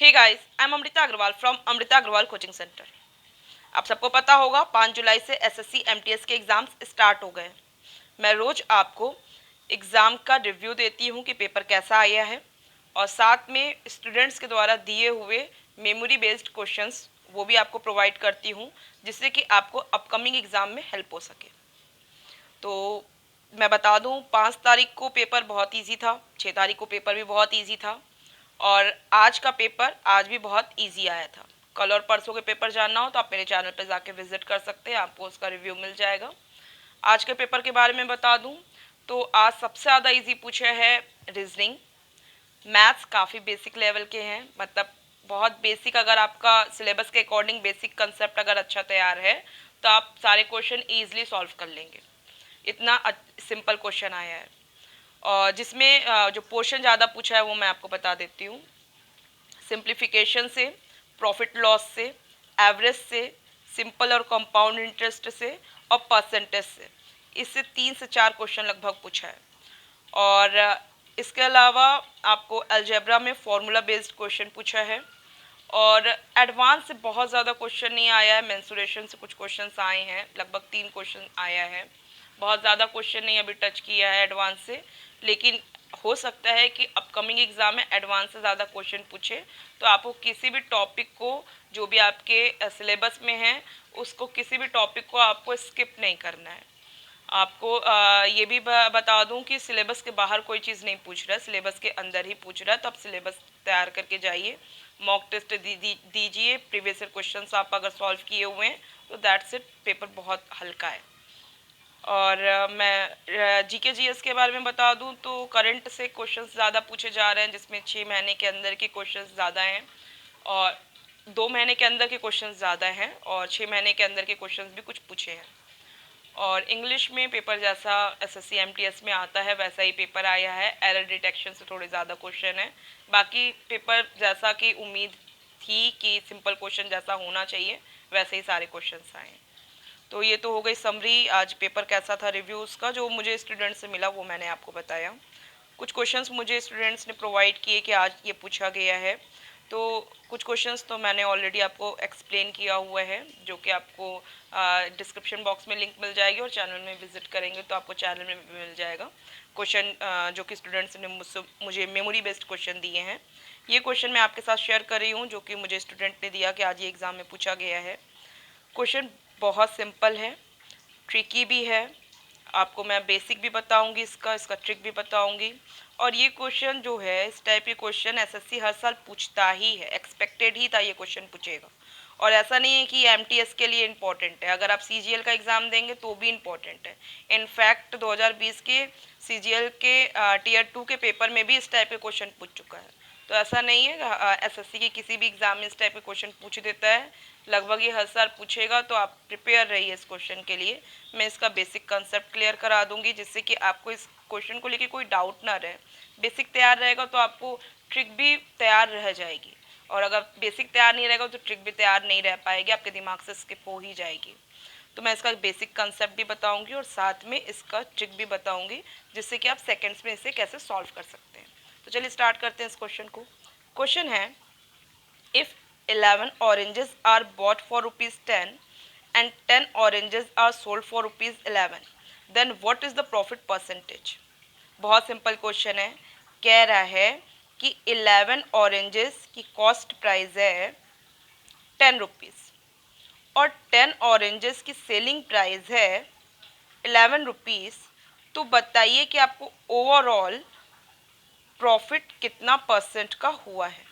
Hey guys, I am Amrita Agrawal from Amrita Agrawal coaching centre. आप सबको पता होगा 5 जुलाई से एसएससी एमटीएस के एग्ज़ाम्स स्टार्ट हो गए। मैं रोज़ आपको एग्ज़ाम का रिव्यू देती हूँ कि पेपर कैसा आया है, और साथ में स्टूडेंट्स के द्वारा दिए हुए मेमोरी बेस्ड क्वेश्चंस वो भी आपको प्रोवाइड करती हूँ, जिससे कि आपको अपकमिंग एग्ज़ाम में हेल्प हो सके। तो मैं बता दूँ, 5 तारीख को पेपर बहुत ईजी था, 6 तारीख को पेपर भी बहुत ईजी था, और आज का पेपर आज भी बहुत इजी आया था। कल और परसों के पेपर जानना हो तो आप मेरे चैनल पर जाके विजिट कर सकते हैं, आपको उसका रिव्यू मिल जाएगा। आज के पेपर के बारे में बता दूं तो आज सबसे ज़्यादा इजी पूछा है रीजनिंग। मैथ्स काफ़ी बेसिक लेवल के हैं, मतलब बहुत बेसिक। अगर आपका सिलेबस के अकॉर्डिंग बेसिक कंसेप्ट अगर अच्छा तैयार है तो आप सारे क्वेश्चन ईजिली सॉल्व कर लेंगे। इतना सिंपल क्वेश्चन आया है। और जिसमें जो पोर्शन ज़्यादा पूछा है वो मैं आपको बता देती हूँ। सिंप्लीफिकेशन से, प्रॉफिट लॉस से, एवरेज से, सिंपल और कंपाउंड इंटरेस्ट से, और परसेंटेज से। इससे 3 से 4 क्वेश्चन लगभग पूछा है। और इसके अलावा आपको अलजेब्रा में फॉर्मूला बेस्ड क्वेश्चन पूछा है, और एडवांस से बहुत ज़्यादा क्वेश्चन नहीं आया है। मेंसुरेशन से कुछ क्वेश्चंस आए हैं, लगभग 3 क्वेश्चन आया है। बहुत ज़्यादा क्वेश्चन नहीं अभी टच किया है एडवांस से, लेकिन हो सकता है कि अपकमिंग एग्ज़ाम में एडवांस से ज़्यादा क्वेश्चन पूछे, तो आपको किसी भी टॉपिक को, जो भी आपके सिलेबस में है, उसको किसी भी टॉपिक को आपको स्किप नहीं करना है। आपको ये भी बता दूं कि सिलेबस के बाहर कोई चीज़ नहीं पूछ रहा है, सिलेबस के अंदर ही पूछ रहा है। तो आप सिलेबस तैयार करके जाइए, मॉक टेस्ट दीजिए, प्रीवियस ईयर क्वेश्चंस आप अगर सॉल्व किए हुए हैं तो दैट्स इट, पेपर बहुत हल्का है। और मैं जीके जीएस के बारे में बता दूं तो करंट से क्वेश्चंस ज़्यादा पूछे जा रहे हैं, जिसमें 6 महीने के अंदर के क्वेश्चंस ज़्यादा हैं, और 2 महीने के अंदर के क्वेश्चंस ज़्यादा हैं, और 6 महीने के अंदर के क्वेश्चंस भी कुछ पूछे हैं। और इंग्लिश में पेपर जैसा एसएससी एमटीएस में आता है वैसा ही पेपर आया है। एरर डिटेक्शन से थोड़े ज़्यादा क्वेश्चन है। बाकी पेपर जैसा कि उम्मीद थी कि सिंपल क्वेश्चन जैसा होना चाहिए वैसे ही सारे क्वेश्चंस आए हैं। तो ये तो हो गई समरी, आज पेपर कैसा था रिव्यूज़ का। जो मुझे स्टूडेंट से मिला वो मैंने आपको बताया। कुछ क्वेश्चंस मुझे स्टूडेंट्स ने प्रोवाइड किए कि आज ये पूछा गया है, तो कुछ क्वेश्चंस तो मैंने ऑलरेडी आपको एक्सप्लेन किया हुआ है, जो कि आपको डिस्क्रिप्शन बॉक्स में लिंक मिल जाएगी, और चैनल में विजिट करेंगे तो आपको चैनल में भी मिल जाएगा। क्वेश्चन जो कि स्टूडेंट्स ने मुझे मेमोरी बेस्ड क्वेश्चन दिए हैं, ये क्वेश्चन मैं आपके साथ शेयर कर रही हूँ, जो कि मुझे स्टूडेंट ने दिया कि आज ये एग्ज़ाम में पूछा गया है। क्वेश्चन बहुत सिंपल है, ट्रिकी भी है। आपको मैं बेसिक भी बताऊंगी, इसका ट्रिक भी बताऊंगी। और ये क्वेश्चन जो है, इस टाइप के क्वेश्चन एसएससी हर साल पूछता ही है, एक्सपेक्टेड ही था ये क्वेश्चन पूछेगा। और ऐसा नहीं है कि एमटीएस के लिए इम्पोर्टेंट है, अगर आप सीजीएल का एग्ज़ाम देंगे तो भी इम्पोर्टेंट है। इनफैक्ट 2020 के सीजीएल के टीयर 2 के पेपर में भी इस टाइप के क्वेश्चन पूछ चुका है। तो ऐसा नहीं है, एसएससी के किसी भी एग्ज़ाम में इस टाइप के क्वेश्चन पूछ देता है, लगभग ये हर साल पूछेगा। तो आप प्रिपेयर रहिए इस क्वेश्चन के लिए। मैं इसका बेसिक कंसेप्ट क्लियर करा दूंगी, जिससे कि आपको इस क्वेश्चन को लेके कोई डाउट ना रहे। बेसिक तैयार रहेगा तो आपको ट्रिक भी तैयार रह जाएगी, और अगर बेसिक तैयार नहीं रहेगा तो ट्रिक भी तैयार नहीं रह पाएगी, आपके दिमाग से स्किप हो ही जाएगी। तो मैं इसका बेसिक कंसेप्ट भी बताऊंगी और साथ में इसका ट्रिक भी बताऊंगी, जिससे कि आप सेकेंड्स में इसे कैसे सॉल्व कर सकते हैं। तो चलिए स्टार्ट करते हैं इस क्वेश्चन को। क्वेश्चन है, if 11 oranges are bought for ₹10 and 10 oranges are sold for ₹11, then what is the profit percentage? बहुत सिंपल क्वेश्चन है। कह रहा है कि 11 ऑरेंजेस की कॉस्ट प्राइस है 10 रुपीज़, और 10 ऑरेंजेस की सेलिंग प्राइस है 11 रुपीज़। तो बताइए कि आपको ओवरऑल प्रॉफिट कितना परसेंट का हुआ है।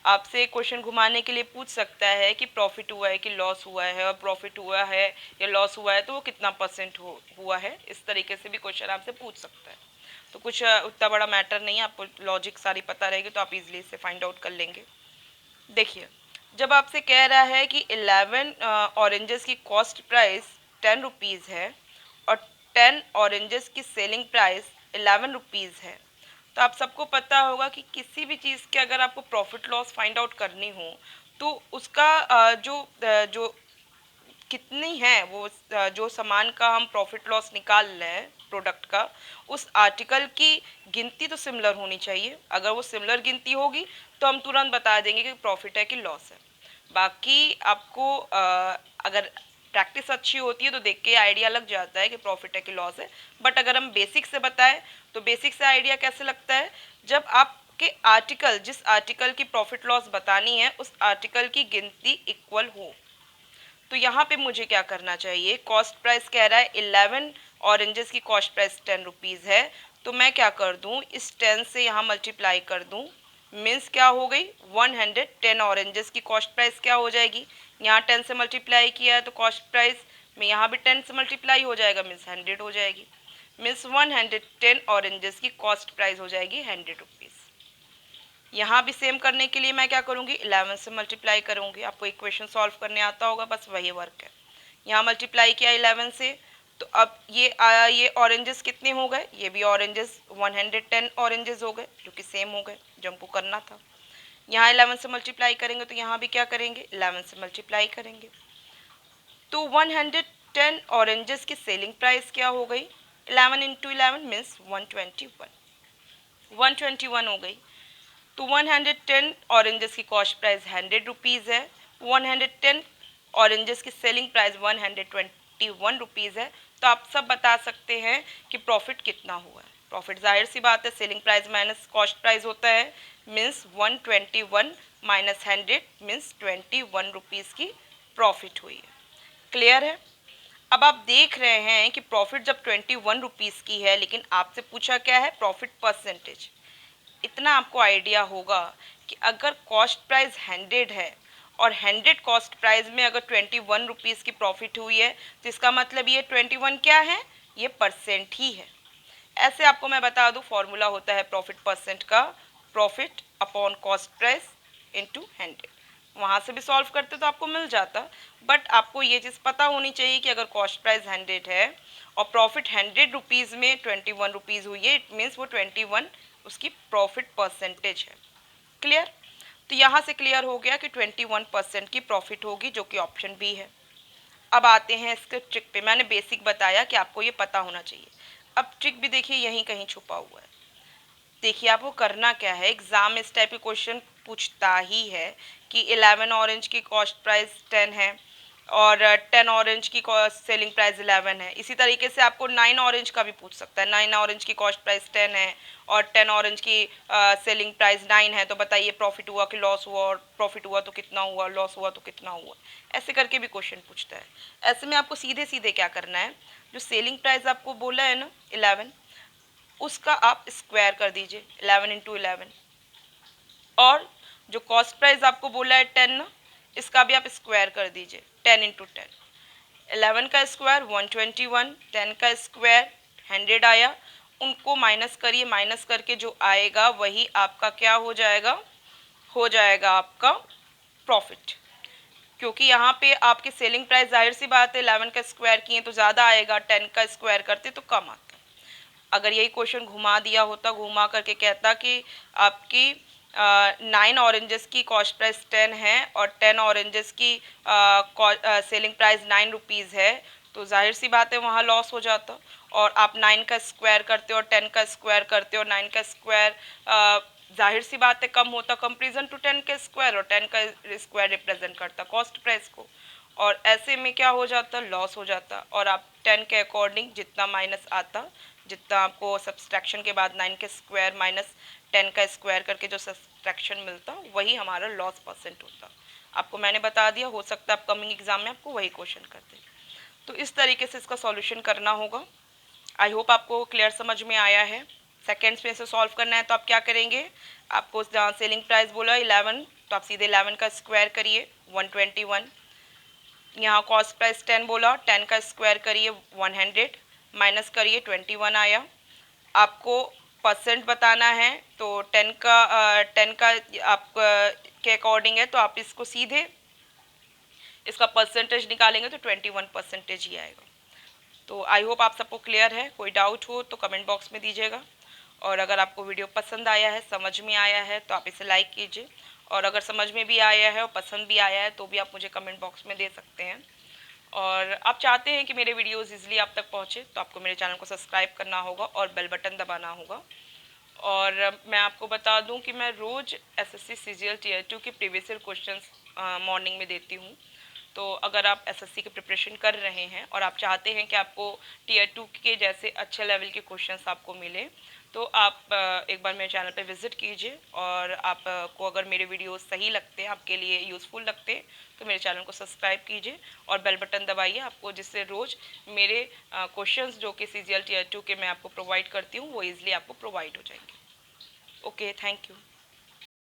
आपसे क्वेश्चन घुमाने के लिए पूछ सकता है कि प्रॉफिट हुआ है कि लॉस हुआ है, और प्रॉफिट हुआ है या लॉस हुआ है तो वो कितना परसेंट हुआ है। इस तरीके से भी क्वेश्चन आपसे पूछ सकता है। तो कुछ उतना बड़ा मैटर नहीं है, आपको लॉजिक सारी पता रहेगी तो आप इजीली इसे फाइंड आउट कर लेंगे। देखिए, जब आपसे कह रहा है कि 11 ऑरेंजेस की कॉस्ट प्राइस 10 रुपीज़ है, और 10 ऑरेंजेस की सेलिंग प्राइस 11 रुपीज़ है, तो आप सबको पता होगा कि किसी भी चीज़ के अगर आपको प्रॉफिट लॉस फाइंड आउट करनी हो तो उसका जो कितनी है वो जो सामान का हम प्रॉफिट लॉस निकाल रहे हैं प्रोडक्ट का, उस आर्टिकल की गिनती तो सिमिलर होनी चाहिए। अगर वो सिमिलर गिनती होगी तो हम तुरंत बता देंगे कि प्रॉफिट है कि लॉस है। बाकी आपको अगर प्रैक्टिस अच्छी होती है तो देख के आइडिया लग जाता है कि प्रॉफिट है कि लॉस है। बट अगर हम बेसिक से बताएं तो बेसिक से आइडिया कैसे लगता है, जब आपके आर्टिकल, जिस आर्टिकल की प्रॉफिट लॉस बतानी है उस आर्टिकल की गिनती इक्वल हो। तो यहाँ पे मुझे क्या करना चाहिए, कॉस्ट प्राइस कह रहा है 11 ऑरेंजेस की कॉस्ट प्राइस 10 रुपीज़ है, तो मैं क्या कर दूँ, इस 10 से यहाँ मल्टीप्लाई कर दूँ, मीन्स क्या हो गई 110 ऑरेंजेस की कॉस्ट प्राइस क्या हो जाएगी, यहाँ 10 से मल्टीप्लाई किया है तो कॉस्ट प्राइस में यहाँ भी 10 से मल्टीप्लाई हो जाएगा, मीन्स 100 हो जाएगी, मीन्स 110 ऑरेंजेस की कॉस्ट प्राइस हो जाएगी 100 रुपीज़। यहाँ भी सेम करने के लिए मैं क्या करूँगी, 11 से मल्टीप्लाई करूँगी। आपको इक्वेशन सॉल्व करने आता होगा, बस वही वर्क है। यहाँ मल्टीप्लाई किया 11 से, तो अब ये ऑरेंजेस कितने हो गए, ये भी ऑरेंजेस 110 ऑरेंजेस हो गए, जो कि सेम हो गए जो हमको करना था। यहाँ 11 से मल्टीप्लाई करेंगे तो यहाँ भी क्या करेंगे, 11 से मल्टीप्लाई करेंगे, तो 110 ऑरेंजेस की सेलिंग प्राइस क्या हो गई, 11 इंटू 11 मीन्स 121 हो गई। तो 110 ऑरेंजेस की कॉस्ट प्राइस 100 रुपीज़ है, 110 ऑरेंजेस की सेलिंग प्राइस 121 रुपीज़ है। तो आप सब बता सकते हैं कि प्रॉफिट कितना हुआ है। प्रॉफिट जाहिर सी बात है selling price minus cost price होता है, मीन्स 121 माइनस 100 मीन्स 21 रुपीज़ की प्रॉफिट हुई है। क्लियर है। अब आप देख रहे हैं कि प्रॉफिट जब 21 रुपीज़ की है, लेकिन आपसे पूछा क्या है, प्रॉफिट परसेंटेज। इतना आपको आइडिया होगा कि अगर कॉस्ट प्राइस 100 है और 100 कॉस्ट प्राइस में अगर 21 रुपीज़ की प्रॉफिट हुई है, तो इसका मतलब ये 21 क्या है, ये परसेंट ही है। ऐसे आपको मैं बता दूं, फॉर्मूला होता है प्रॉफिट परसेंट का, profit upon cost price into 100। वहाँ से भी सॉल्व करते तो आपको मिल जाता, बट आपको ये चीज़ पता होनी चाहिए कि अगर कॉस्ट प्राइस 100 है और प्रॉफिट 100 रुपीज़ में 21 रुपीज़ हुई है, इट मीन्स वो 21 उसकी प्रॉफिट परसेंटेज है। क्लियर। तो यहाँ से क्लियर हो गया कि 21% की प्रॉफिट होगी, जो कि ऑप्शन बी है। अब आते हैं इसके ट्रिक पे। मैंने बेसिक बताया कि आपको ये पता होना चाहिए। अब ट्रिक भी देखिए यहीं कहीं छुपा हुआ है। देखिए आपको करना क्या है, एग्जाम में इस टाइप के क्वेश्चन पूछता ही है कि 11 ऑरेंज की कॉस्ट प्राइस 10 है और 10 ऑरेंज की सेलिंग प्राइस 11 है। इसी तरीके से आपको 9 ऑरेंज का भी पूछ सकता है, 9 ऑरेंज की कॉस्ट प्राइस 10 है और 10 ऑरेंज की सेलिंग प्राइस 9 है, तो बताइए प्रॉफिट हुआ कि लॉस हुआ, और प्रॉफिट हुआ तो कितना हुआ, लॉस हुआ तो कितना हुआ। ऐसे करके भी क्वेश्चन पूछता है। ऐसे में आपको सीधे सीधे क्या करना है, जो सेलिंग प्राइस आपको बोला है ना 11, उसका आप स्क्वायर कर दीजिए 11 इंटू 11, और जो कॉस्ट प्राइस आपको बोला है 10 ना, इसका भी आप स्क्वायर कर दीजिए 10 इंटू 10। 11 का स्क्वायर 121, 10 का स्क्वायर 100 आया, उनको माइनस करिए, माइनस करके जो आएगा वही आपका क्या हो जाएगा, हो जाएगा आपका प्रॉफिट। क्योंकि यहाँ पे आपकी सेलिंग प्राइस जाहिर सी बात है 11 का स्क्वायर किए तो ज़्यादा आएगा, 10 का स्क्वायर करते तो कम आता। अगर यही क्वेश्चन घुमा दिया होता, घुमा करके कहता कि आपकी 9 ऑरेंजेस की कॉस्ट प्राइस 10 है और 10 ऑरेंजेस की सेलिंग प्राइस 9 रुपीज़ है, तो जाहिर सी बात है वहाँ लॉस हो जाता। और आप 9 का स्क्वायर करते हो और 10 का स्क्वायर करते हो, 9 का स्क्वायर जाहिर सी बात है कम होता कंपेरिजन टू 10 का स्क्वायर, और 10 का स्क्वायर रिप्रेजेंट करता कॉस्ट प्राइस को, और ऐसे में क्या हो जाता, लॉस हो जाता। और आप 10 के अकॉर्डिंग जितना माइनस आता, जितना आपको सब्सट्रैक्शन के बाद 9 के स्क्वायर माइनस 10 का स्क्वायर करके जो सब्सट्रैक्शन मिलता, वही हमारा लॉस परसेंट होता। आपको मैंने बता दिया, हो सकता है अपकमिंग एग्जाम में आपको वही क्वेश्चन करते। तो इस तरीके से इसका सॉल्यूशन करना होगा। आई होप आपको क्लियर समझ में आया है। सेकेंड्स में से सॉल्व करना है तो आप क्या करेंगे, आपको जहाँ सेलिंग प्राइस बोला 11, तो आप सीधे 11 का स्क्वायर करिए 121, यहाँ कॉस्ट प्राइस 10 बोला, 10 का स्क्वायर करिए 100, माइनस करिए 21 आया। आपको परसेंट बताना है तो 10 का आप के अकॉर्डिंग है, तो आप इसको सीधे इसका परसेंटेज निकालेंगे तो 21% ही आएगा। तो आई होप आप सबको क्लियर है। कोई डाउट हो तो कमेंट बॉक्स में दीजिएगा, और अगर आपको वीडियो पसंद आया है, समझ में आया है, तो आप इसे लाइक कीजिए, और अगर समझ में भी आया है और पसंद भी आया है तो भी आप मुझे कमेंट बॉक्स में दे सकते हैं। और आप चाहते हैं कि मेरे वीडियोज़ ईजिली आप तक पहुँचे तो आपको मेरे चैनल को सब्सक्राइब करना होगा और बेल बटन दबाना होगा। और मैं आपको बता दूं कि मैं रोज़ एसएससी सीजीएल टीयर 2 के प्रीवियस ईयर क्वेश्चंस मॉर्निंग में देती हूं। तो अगर आप एसएससी की प्रिपरेशन कर रहे हैं और आप चाहते हैं कि आपको टीयर 2 के जैसे अच्छे लेवल के क्वेश्चंस आपको मिले, तो आप एक बार मेरे चैनल पे विज़िट कीजिए। और आपको अगर मेरे वीडियोस सही लगते हैं, आपके लिए यूज़फुल लगते हैं, तो मेरे चैनल को सब्सक्राइब कीजिए और बेल बटन दबाइए, आपको जिससे रोज़ मेरे क्वेश्चंस जो कि सीजीएल टीयर 2 के मैं आपको प्रोवाइड करती हूँ वो ईज़िली आपको प्रोवाइड हो जाएंगे। Okay, thank you.